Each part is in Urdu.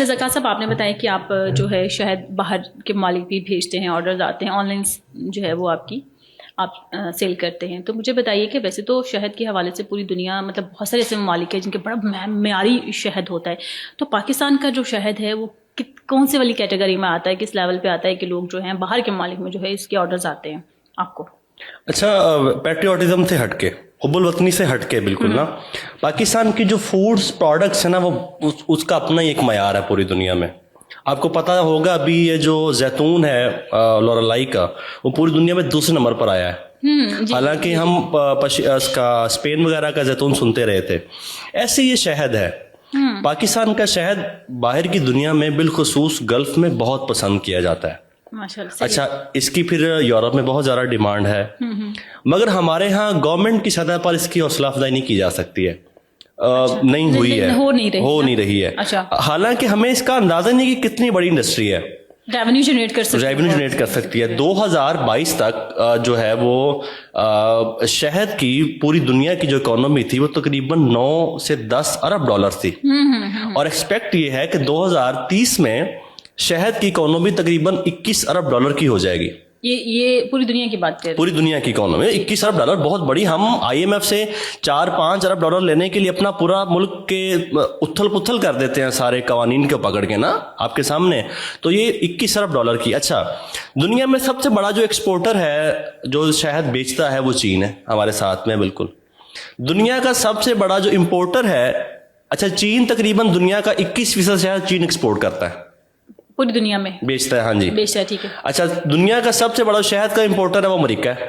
اچھا زکات صاحب، آپ نے بتایا کہ آپ جو ہے شہد باہر کے ممالک بھی بھیجتے ہیں، آرڈرز آتے ہیں، آن لائن جو ہے وہ آپ سیل کرتے ہیں. تو مجھے بتائیے کہ ویسے تو شہد کے حوالے سے پوری دنیا مطلب بہت سارے ایسے ممالک ہیں جن کے بڑا معیاری شہد ہوتا ہے. تو پاکستان کا جو شہد ہے وہ کون سے والی کیٹیگری میں آتا ہے، کس لیول پہ آتا ہے کہ لوگ جو ہیں باہر کے ممالک میں جو ہے اس کے آرڈرز آتے ہیں آپ کو؟ اچھا، پیٹریوٹزم سے ہٹ کے، حب الوطنی سے ہٹ کے بالکل نا، پاکستان کی جو فوڈس پروڈکٹس ہیں نا وہ اس کا اپنا ہی ایک معیار ہے پوری دنیا میں. آپ کو پتہ ہوگا ابھی یہ جو زیتون ہے لورالائی کا، وہ پوری دنیا میں دوسرے نمبر پر آیا ہے. حالانکہ ہم اسپین وغیرہ کا زیتون سنتے رہے تھے. ایسے یہ شہد ہے. پاکستان کا شہد باہر کی دنیا میں بالخصوص گلف میں بہت پسند کیا جاتا ہے. اچھا، اس کی پھر یورپ میں بہت زیادہ ڈیمانڈ ہے، مگر ہمارے ہاں گورنمنٹ کی سطح پر اس کی حوصلہ افزائی نہیں کی جا سکتی ہے. نہیں ہوئی ہے، ہو نہیں رہی ہے. حالانکہ ہمیں اس کا اندازہ نہیں کہ کتنی بڑی انڈسٹری ہے، ریونیو جنریٹ کر سکتی ہے. 2022 تک جو ہے وہ شہد کی پوری دنیا کی جو اکانومی تھی وہ تقریباً 9 سے 10 ارب ڈالر تھی. اور ایکسپیکٹ یہ ہے کہ 2030 میں شہد کی اکانومی تقریباً 21 ارب ڈالر کی ہو جائے گی. یہ پوری دنیا کی بات ہے، پوری دنیا کی اکانومی 21 ارب ڈالر بہت بڑی. ہم IMF سے 4-5 ارب ڈالر لینے کے لیے اپنا پورا ملک کے اتھل پتھل کر دیتے ہیں سارے قوانین کو پکڑ کے نا آپ کے سامنے. تو یہ 21 ارب ڈالر کی. اچھا، دنیا میں سب سے بڑا جو ایکسپورٹر ہے جو شہد بیچتا ہے وہ چین ہے ہمارے ساتھ میں. بالکل دنیا کا سب سے بڑا جو امپورٹر ہے، اچھا چین تقریباً دنیا کا 21% شہد چین ایکسپورٹ کرتا ہے، پوری دنیا میں بیچتا ہے. ہاں جی بیچتا ہے، ٹھیک ہے. اچھا، دنیا کا سب سے بڑا شہد کا امپورٹر ہے وہ امریکہ ہے.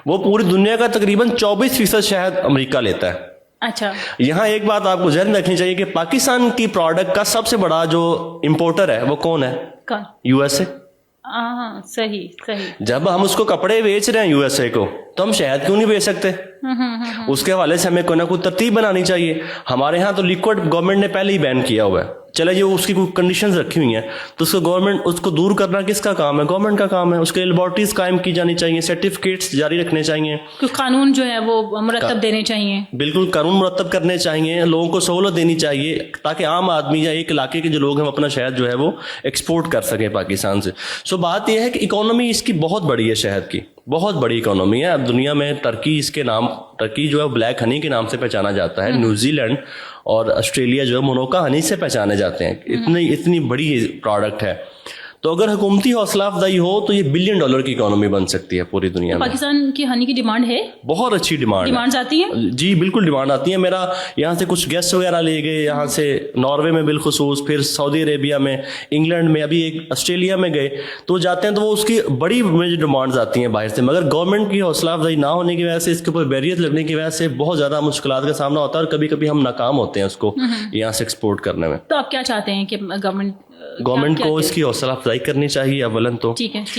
وہ پوری دنیا کا تقریباً 24% شہد امریکہ لیتا ہے. اچھا، یہاں ایک بات آپ کو ذہن میں رکھنی چاہیے کہ پاکستان کی پروڈکٹ کا سب سے بڑا جو امپورٹر ہے وہ کون ہے؟ USA. صحیح. جب ہم اس کو کپڑے بیچ رہے ہیں USA کو، تو ہم شہد کیوں نہیں بیچ سکتے؟ اس کے حوالے سے ہمیں کوئی نہ کوئی ترتیب بنانی چاہیے. ہمارے ہاں تو لیکوڈ گورنمنٹ نے پہلے ہی بین کیا ہوا ہے. چلے جو اس کی کوئی کنڈیشنز رکھی ہوئی ہیں تو اس کو گورنمنٹ اس کو دور کرنا کس کا کام ہے؟ گورنمنٹ کا کام ہے. اس کے لیبارٹریز قائم کی جانی چاہیے، سرٹیفکیٹس جاری رکھنے چاہیے، قانون جو ہے وہ مرتب دینے چاہیے. بالکل قانون مرتب کرنے چاہیے، لوگوں کو سہولت دینی چاہیے تاکہ عام آدمی یا ایک علاقے کے جو لوگ ہیں اپنا شہد جو ہے وہ ایکسپورٹ کر سکیں پاکستان سے. سو بات یہ ہے کہ اکانومی اس کی بہت بڑی ہے، شہد کی بہت بڑی اکانومی ہے. اب دنیا میں ٹرکی اس کے نام، ٹرکی جو ہے بلیک ہنی کے نام سے پہچانا جاتا ہے. نیوزی لینڈ اور آسٹریلیا جو ہے مونوکا ہنی سے پہچانے جاتے ہیں. اتنی بڑی پروڈکٹ ہے. تو اگر حکومتی حوصلہ افزائی ہو تو یہ $1 بلین کی اکانومی بن سکتی ہے پوری دنیا میں. پاکستان کی ہنی کی ڈیمانڈ ہے، بہت اچھی ڈیمانڈ آتی ہے. جی بالکل ڈیمانڈ آتی ہے. میرا یہاں سے کچھ گیسٹ وغیرہ لے گئے یہاں سے ناروے میں بالخصوص، پھر سعودی عربیہ میں، انگلینڈ میں، ابھی ایک آسٹریلیا میں گئے تو جاتے ہیں تو وہ اس کی بڑی ڈیمانڈز آتی ہیں باہر سے. مگر گورنمنٹ کی حوصلہ افزائی نہ ہونے کی وجہ سے، اس کے اوپر بیریئر لگنے کی وجہ سے بہت زیادہ مشکلات کا سامنا ہوتا ہے اور کبھی کبھی ہم ناکام ہوتے ہیں اس کو یہاں سے ایکسپورٹ کرنے میں. تو آپ کیا چاہتے ہیں کہ گورنمنٹ کو اس کی حوصلہ افزائی کرنی چاہیے اولن تو.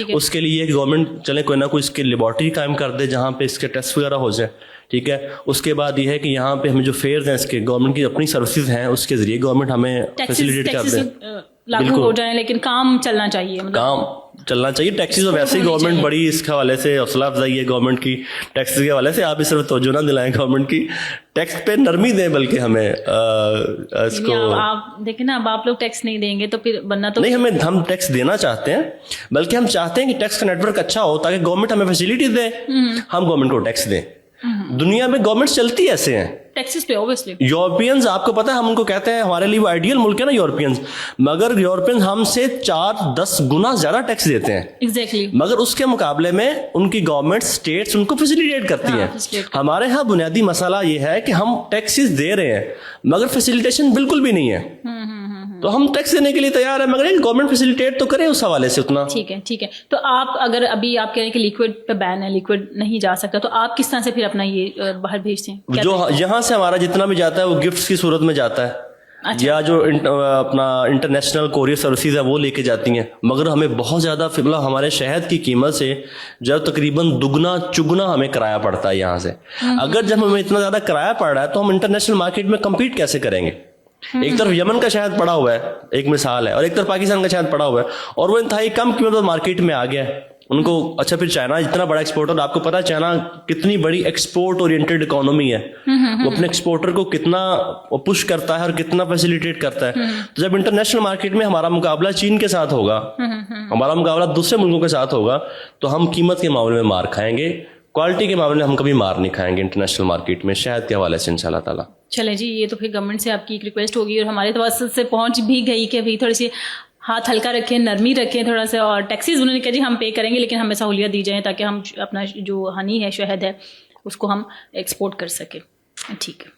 اس کے لیے گورنمنٹ چلے کوئی نہ کوئی اس کی لیبارٹری قائم کر دے جہاں پہ اس کے ٹیسٹ وغیرہ ہو جائے. ٹھیک ہے. اس کے بعد یہ ہے کہ یہاں پہ ہمیں جو فیئرز ہیں اس کے گورنمنٹ کی اپنی سروسز ہیں اس کے ذریعے گورنمنٹ ہمیں فیسیلیٹیٹ کر دے، لاگو ہو جائیں، لیکن کام چلنا چاہیے. کام چلنا چاہیے. ٹیکسیز ویسے ہی گورنمنٹ بڑی اس کے حوالے سے حوصلہ افزائی ہے گورنمنٹ کی ٹیکس کے حوالے سے. آپ اس طرف توجہ نہ دلائیں گورنمنٹ کی، ٹیکس پہ نرمی دیں بلکہ ہمیں اس کو. آپ دیکھیں نا، اب آپ لوگ ٹیکس نہیں دیں گے تو پھر بننا تو نہیں. ہم ٹیکس دینا چاہتے ہیں، بلکہ ہم چاہتے ہیں کہ ٹیکس کا نیٹ ورک اچھا ہو تاکہ گورنمنٹ ہمیں فیسلٹی دے، ہم گورنمنٹ کو ٹیکس دیں. دنیا میں گورنمنٹ چلتی ایسے ہیں ٹیکسز پہ. اوبیسلی یورپینز آپ کو پتا ہے ہم ان کو کہتے ہیں ہمارے لیے وہ آئیڈیل ملک ہے نا یورپینز، مگر یورپینز ہم سے 4-10 گنا زیادہ ٹیکس دیتے ہیں. ایگزیکٹلی. مگر اس کے مقابلے میں ان کی گورنمنٹ اسٹیٹس ان کو فیسیلیٹیٹ کرتی ہیں. ہمارے ہاں بنیادی مسئلہ یہ ہے کہ ہم ٹیکسز دے رہے ہیں مگر فیسیلیٹیشن بالکل بھی نہیں ہے. تو ہم ٹیکس دینے کے لیے تیار ہیں مگر گورنمنٹ فیسیلیٹیٹ تو کرے اس حوالے سے اتنا. ٹھیک ہے. تو آپ اگر ابھی آپ کہہ رہے ہیں کہ لیکوڈ پہ بین ہے، لیکوڈ نہیں جا سکتا، تو آپ کس طرح سے پھر اپنا یہ باہر بھیجتے ہیں؟ جو یہاں سے ہمارا جتنا بھی جاتا ہے وہ گفٹس کی صورت میں جاتا ہے. یا جو اپنا انٹرنیشنل کوریئر سروسز ہے وہ لے کے جاتی ہیں. مگر ہمیں بہت زیادہ ہمارے شہد کی قیمت سے جب تقریباً دگنا چگنا ہمیں کرایہ پڑتا ہے یہاں سے. اگر جب ہمیں اتنا زیادہ کرایہ پڑ رہا ہے تو ہم انٹرنیشنل مارکیٹ میں کمپیٹ کیسے کریں گے؟ ایک طرف یمن کا شہد پڑا ہوا ہے، ایک مثال ہے، اور ایک طرف پاکستان کا شہد پڑا ہوا ہے اور وہ انتہائی کم قیمت پر مارکیٹ میں آ گیا ہے. ان کو. اچھا پھر چائنا اتنا بڑا ایکسپورٹر, آپ کو پتا ہے چائنا کتنی بڑی ایکسپورٹ اورینٹیڈ اکانومی ہے, وہ اپنے ایکسپورٹر کو کتنا پش کرتا ہے اور کتنا فیسیلیٹیٹ کرتا ہے. تو جب انٹرنیشنل مارکیٹ میں ہمارا مقابلہ چین کے ساتھ ہوگا, ہمارا مقابلہ دوسرے ملکوں کے ساتھ ہوگا, تو ہم قیمت کے معاملے میں مار کھائیں گے, کوالٹی کے معاملے میں ہم کبھی مار نہیں کھائیں گے انٹرنیشنل مارکیٹ میں شہد کے حوالے سے انشاءاللہ تعالیٰ. چلیں جی, یہ تو پھر گورنمنٹ سے آپ کی ایک ریکویسٹ ہوگی اور ہمارے توسط سے پہنچ بھی گئی کہ بھائی تھوڑی سی ہاتھ ہلکا رکھیں, نرمی رکھیں تھوڑا سا, اور ٹیکسیز انہوں نے کہا جی ہم پے کریں گے لیکن ہمیں سہولیات دی جائیں تاکہ ہم اپنا جو ہنی ہے, شہد ہے, اس کو ہم ایکسپورٹ کر سکیں. ٹھیک ہے.